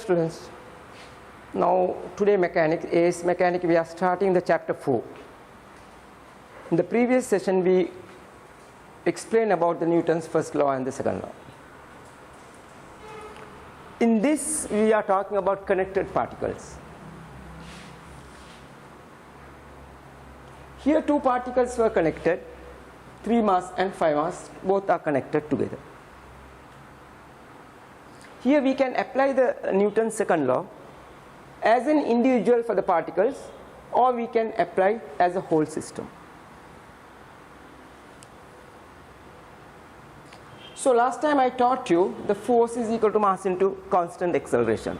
students, now today AS mechanic we are starting the chapter 4. In the previous session we explained about the Newton's first law and the second law. In this we are talking about connected particles. Here two particles were connected, 3 mass and 5 mass, both are connected together. Here we can apply the Newton's second law as an individual for the particles, or we can apply as a whole system. So last time I taught you the force is equal to mass into constant acceleration.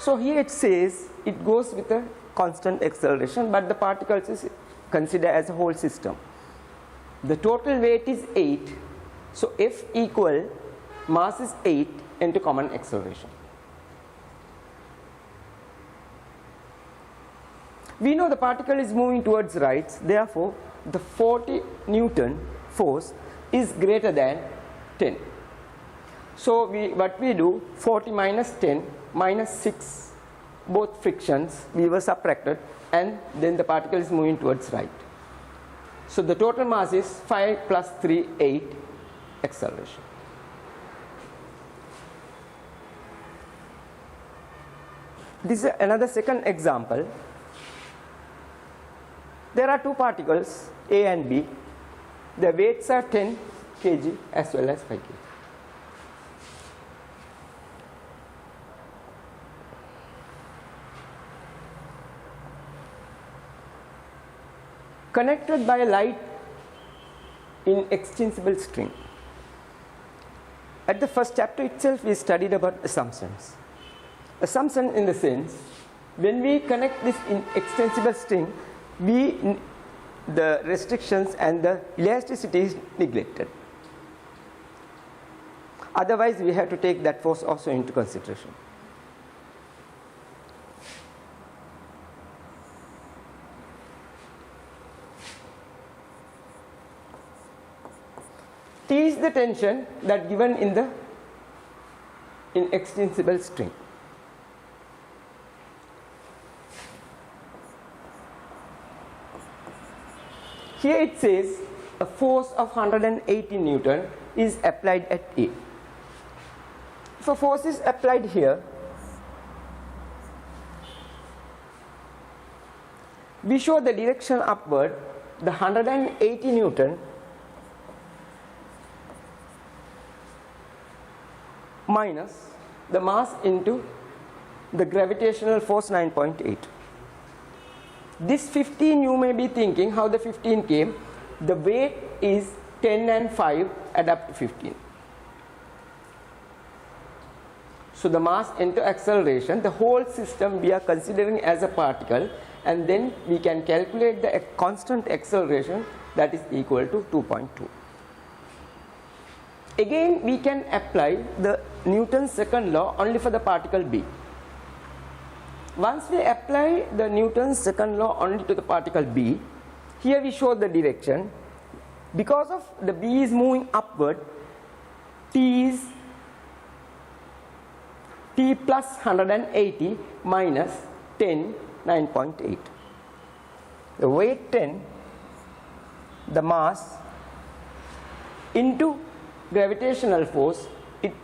So here it says it goes with a constant acceleration, but the particles is considered as a whole system. The total weight is 8, so F equal mass is 8 into common acceleration. We know the particle is moving towards right, therefore the 40 Newton force is greater than 10. So what we do, 40 minus 10 minus 6, both frictions we were subtracted, and then the particle is moving towards right. So the total mass is 5 plus 3, 8 acceleration. This is another second example. There are two particles A and B. Their weights are 10 kg as well as 5 kg. Connected by a light in extensible string. At the first chapter itself we studied about assumptions. Assumption in the sense, when we connect this in extensible string, the restrictions and the elasticity is neglected. Otherwise we have to take that force also into consideration. T is the tension that given in the extensible string. Here it says a force of 180 Newton is applied at A. If a force is applied here, we show the direction upward, the 180 Newton minus the mass into the gravitational force 9.8. This 15, you may be thinking how the 15 came. The weight is 10 and 5 add up to 15. So the mass into acceleration, the whole system we are considering as a particle, and then we can calculate the constant acceleration that is equal to 2.2. Again we can apply the Newton's second law only for the particle B. Once we apply the Newton's second law only to the particle B, here we show the direction. Because of the B is moving upward, T is T plus 180 minus 10, 9.8. The weight 10, the mass into gravitational force, it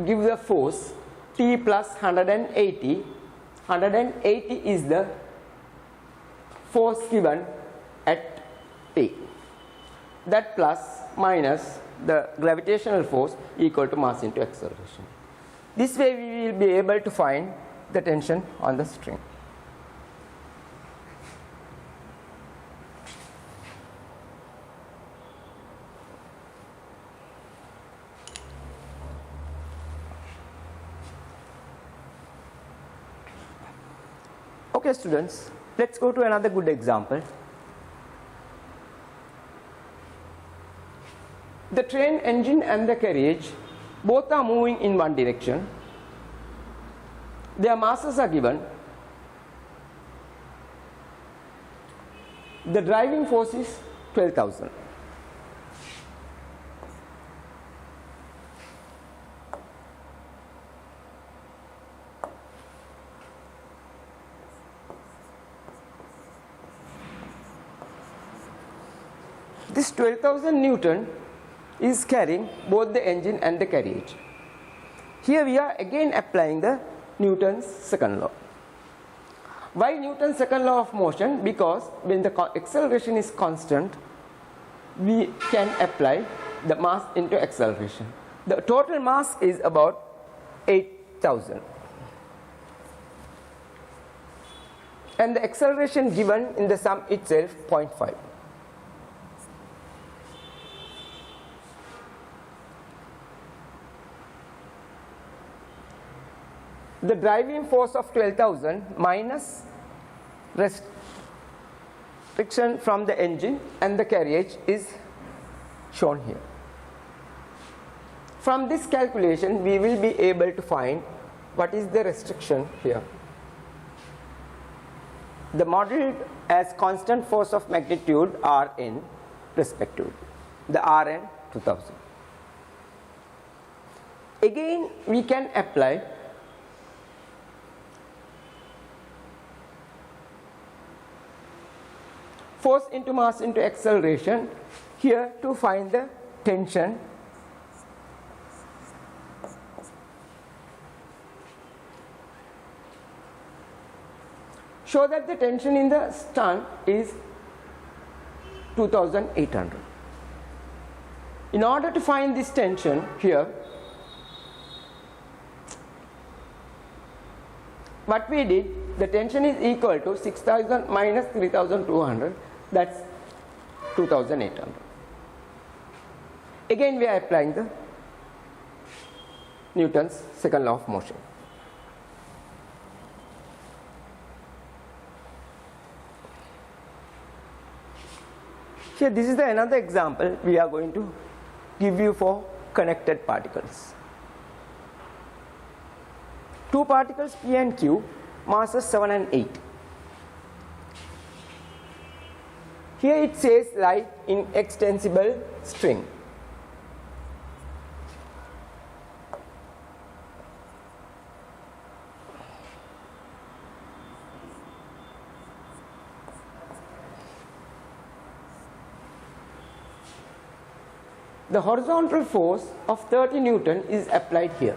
gives a force T plus 180. 180 is the force given at A. That plus minus the gravitational force equal to mass into acceleration. This way we will be able to find the tension on the string. Okay students, let's go to another good example. The train engine and the carriage both are moving in one direction. Their masses are given. The driving force is 12,000. This 12,000 Newton is carrying both the engine and the carriage. Here we are again applying the Newton's second law. Why Newton's second law of motion? Because when the acceleration is constant, we can apply the mass into acceleration. The total mass is about 8,000. And the acceleration given in the sum itself 0.5. The driving force of 12,000 minus restriction from the engine and the carriage is shown here. From this calculation, we will be able to find what is the restriction here. The modeled as constant force of magnitude Rn respectively. The Rn 2000. Again, we can apply force into mass into acceleration here to find the tension. Show that the tension in the stand is 2800. In order to find this tension here, what we did, the tension is equal to 6000 minus 3200, that's 2800. Again we are applying the Newton's second law of motion. Here this is another example we are going to give you for connected particles. Two particles P and Q, masses 7 and 8. Here it says lie in extensible string. The horizontal force of 30 Newton is applied here.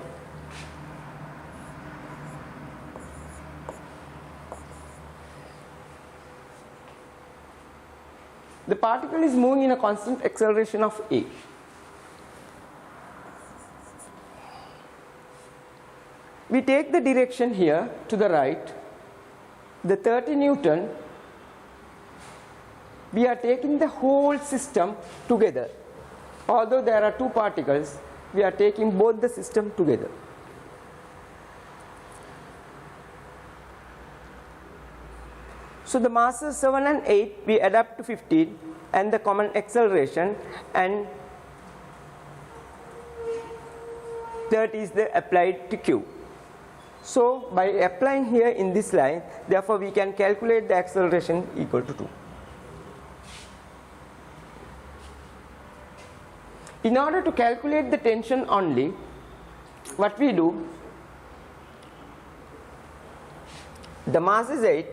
The particle is moving in a constant acceleration of a. We take the direction here to the right. The 30 Newton, we are taking the whole system together. Although there are two particles, we are taking both the system together. So the masses 7 and 8 we adapt to 15 and the common acceleration, and 30 is the applied to Q. So by applying here in this line, therefore we can calculate the acceleration equal to 2. In order to calculate the tension only, what we do, the mass is 8,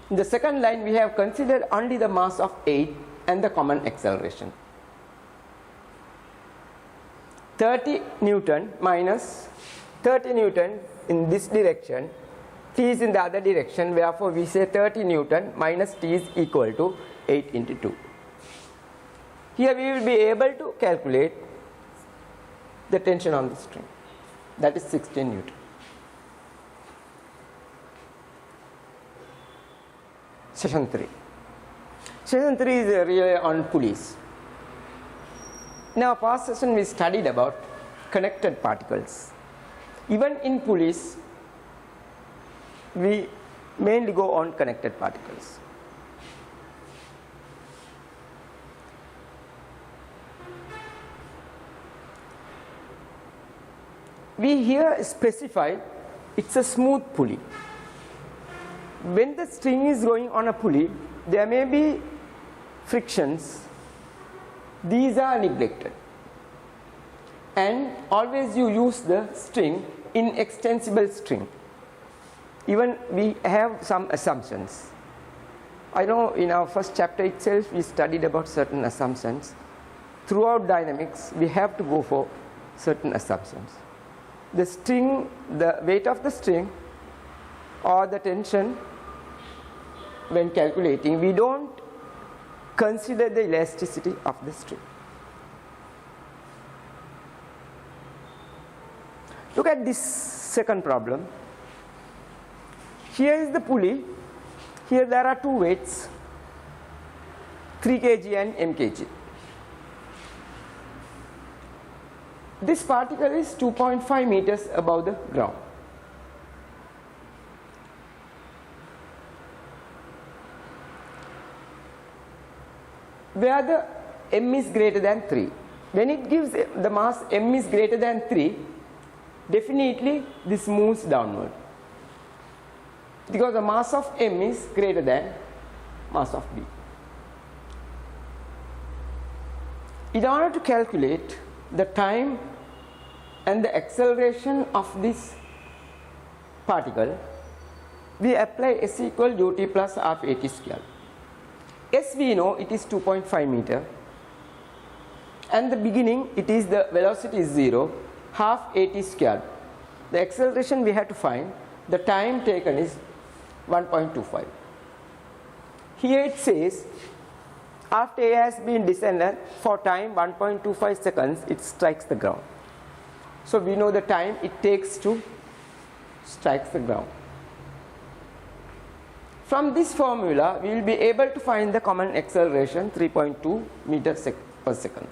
in the second line we have considered only the mass of 8 and the common acceleration. 30 Newton minus 30 Newton in this direction, T is in the other direction, therefore we say 30 Newton minus T is equal to 8 into 2. Here we will be able to calculate the tension on the string, that is 16 Newton. Session 3. Session 3 is really on pulleys. In our past session we studied about connected particles. Even in pulleys, we mainly go on connected particles. We here specify it's a smooth pulley. When the string is going on a pulley, there may be frictions. These are neglected. And always you use the string in extensible string. even we have some assumptions. I know in our first chapter itself we studied about certain assumptions. Throughout dynamics we have to go for certain assumptions. The string, the weight of the string or the tension when calculating, we don't consider the elasticity of the string. Look at this second problem. Here is the pulley. Here there are two weights, 3 kg and m kg. This particle is 2.5 meters above the ground. Where the m is greater than 3. When it gives the mass m is greater than 3, definitely this moves downward, because the mass of m is greater than mass of b. In order to calculate the time and the acceleration of this particle, we apply s equal ut plus half at square. S we know it is 2.5 meter, and the beginning it is the velocity is 0, half at squared. The acceleration we have to find, the time taken is 1.25. Here it says after A has been descended for time 1.25 seconds, it strikes the ground. So we know the time it takes to strike the ground. From this formula we will be able to find the common acceleration 3.2 meters per second.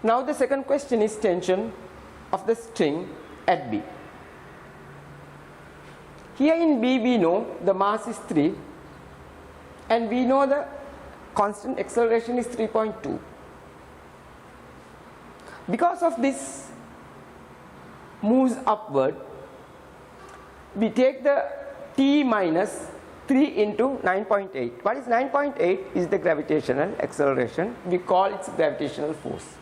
Now the second question is tension of the string at B. Here in B we know the mass is 3 and we know the constant acceleration is 3.2. Because of this moves upward, we take the T minus 3 into 9.8. What is 9.8? Is the gravitational acceleration. We call it gravitational force.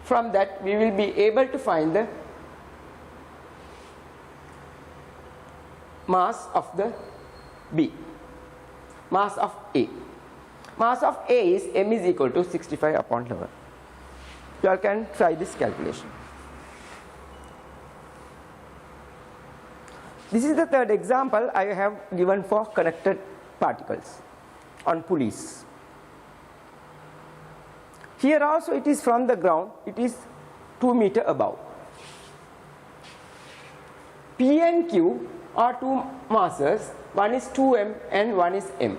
From that we will be able to find the mass of the B, mass of A. Mass of A is m is equal to 65 upon 11. You all can try this calculation. This is the third example I have given for connected particles on pulleys. Here also it is from the ground, it is 2 meters above. P and Q are two masses, one is 2m and one is m.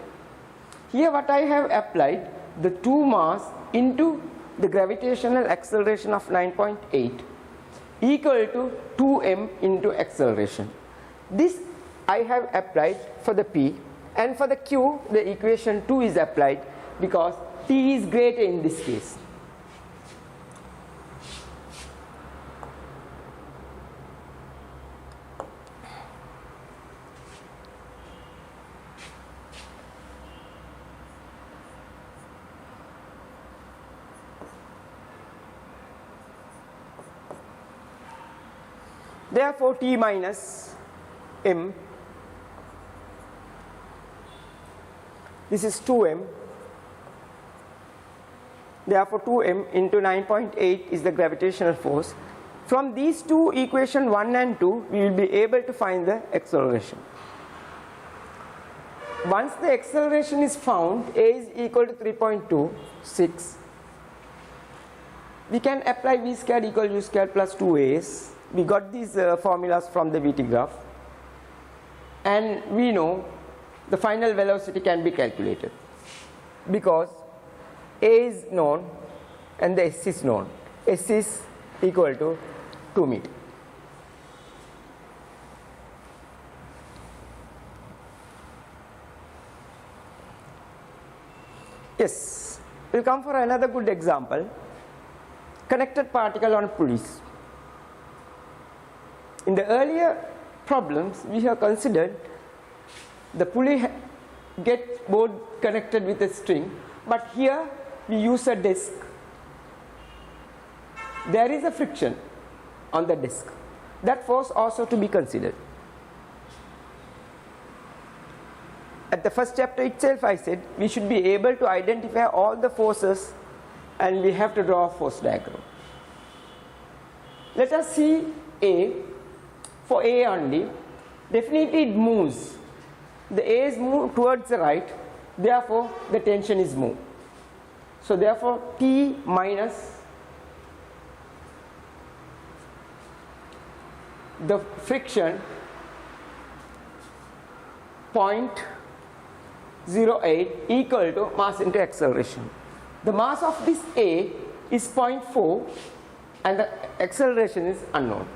Here what I have applied, the two mass into the gravitational acceleration of 9.8 equal to 2m into acceleration. This I have applied for the P, and for the Q the equation 2 is applied because T is greater in this case. Therefore, T minus m, this is 2m, therefore 2m into 9.8 is the gravitational force. From these two equations 1 and 2 we will be able to find the acceleration. Once the acceleration is found, A is equal to 3.26, we can apply v squared equal u squared plus 2as. We got these formulas from the VT graph, and we know the final velocity can be calculated because A is known and the S is known. S is equal to 2 meters. Yes, we will come for another good example, connected particle on pulleys. In the earlier problems we have considered the pulley gets both connected with a string, but here we use a disc. There is a friction on the disc. That force also to be considered. at the first chapter itself I said we should be able to identify all the forces and we have to draw a force diagram. Let us see A. For A only, definitely it moves. The A is moved towards the right, therefore the tension is moved. So therefore T minus the friction 0.08 equal to mass into acceleration. The mass of this A is 0.4 and the acceleration is unknown.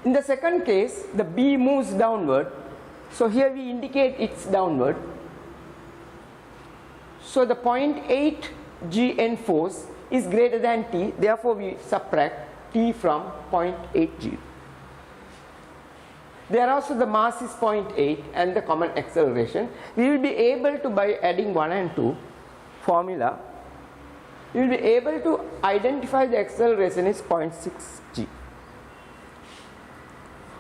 In the second case, the B moves downward, so here we indicate it's downward. So the 0.8 Gn force is greater than T, therefore we subtract T from 0.8 G. There also the mass is 0.8 and the common acceleration. We will be able to, by adding 1 and 2 formula, we will be able to identify the acceleration is 0.6 G.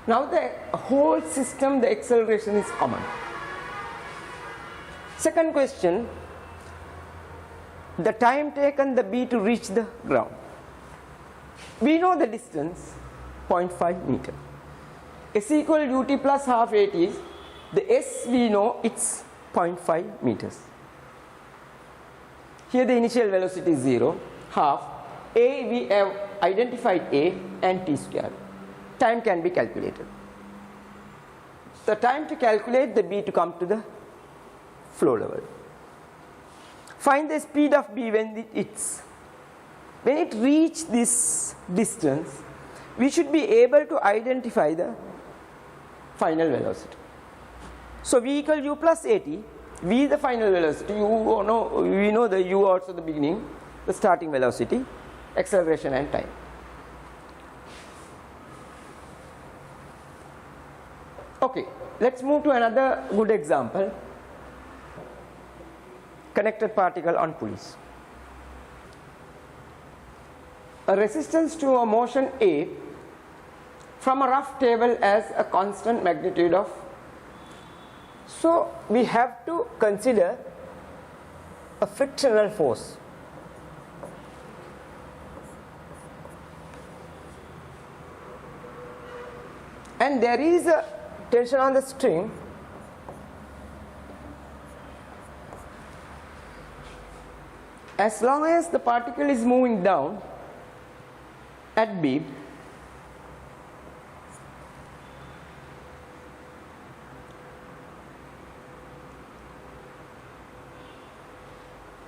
Now the whole system, the acceleration is common. Second question, the time taken the B to reach the ground. We know the distance 0.5 meter. S equal ut plus half at is, the S we know it's 0.5 meters. Here the initial velocity is 0, half. A we have identified A and T square. Time can be calculated. The time to calculate the B to come to the flow level. Find the speed of B when when it reaches this distance, we should be able to identify the final velocity. So V equal U plus AT, V the final velocity, we know the U also the beginning, the starting velocity, acceleration and time. Okay, let's move to another good example. Connected particle on pulleys. A resistance to a motion A from a rough table as a constant magnitude of. So we have to consider a frictional force. And there is a tension on the string as long as the particle is moving down at B,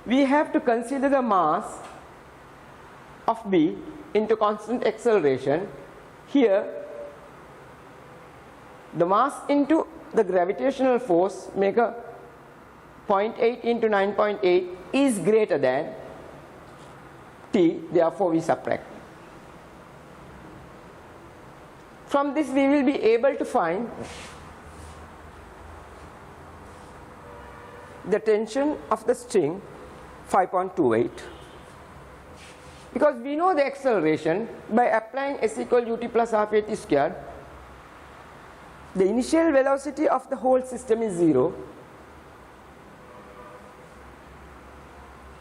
we have to consider the mass of B into constant acceleration. Here the mass into the gravitational force make a 0.8 into 9.8 is greater than T, therefore we subtract. From this we will be able to find the tension of the string 5.28. Because we know the acceleration by applying S equal ut plus half at squared, the initial velocity of the whole system is 0.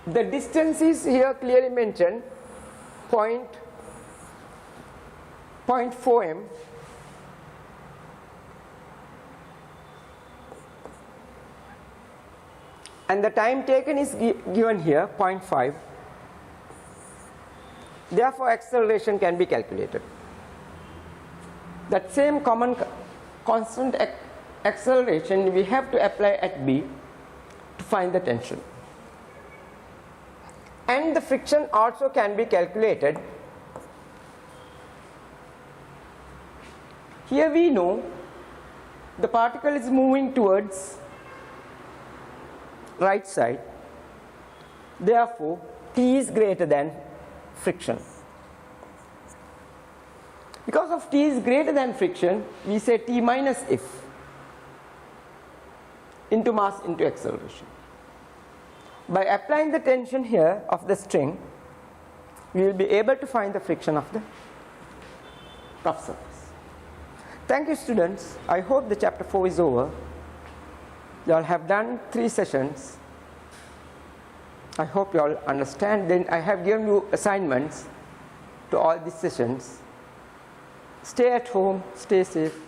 The distance is here clearly mentioned 0.4 m. And the time taken is given here 0.5. Therefore acceleration can be calculated. That same common constant acceleration we have to apply at B to find the tension. And the friction also can be calculated. Here we know the particle is moving towards right side, therefore T is greater than friction. Because of T is greater than friction, we say T minus F into mass into acceleration. By applying the tension here of the string, we will be able to find the friction of the rough surface. Thank you, students. I hope the chapter 4 is over. You all have done 3 sessions. I hope you all understand. Then I have given you assignments to all these sessions. Stay at home, stay safe.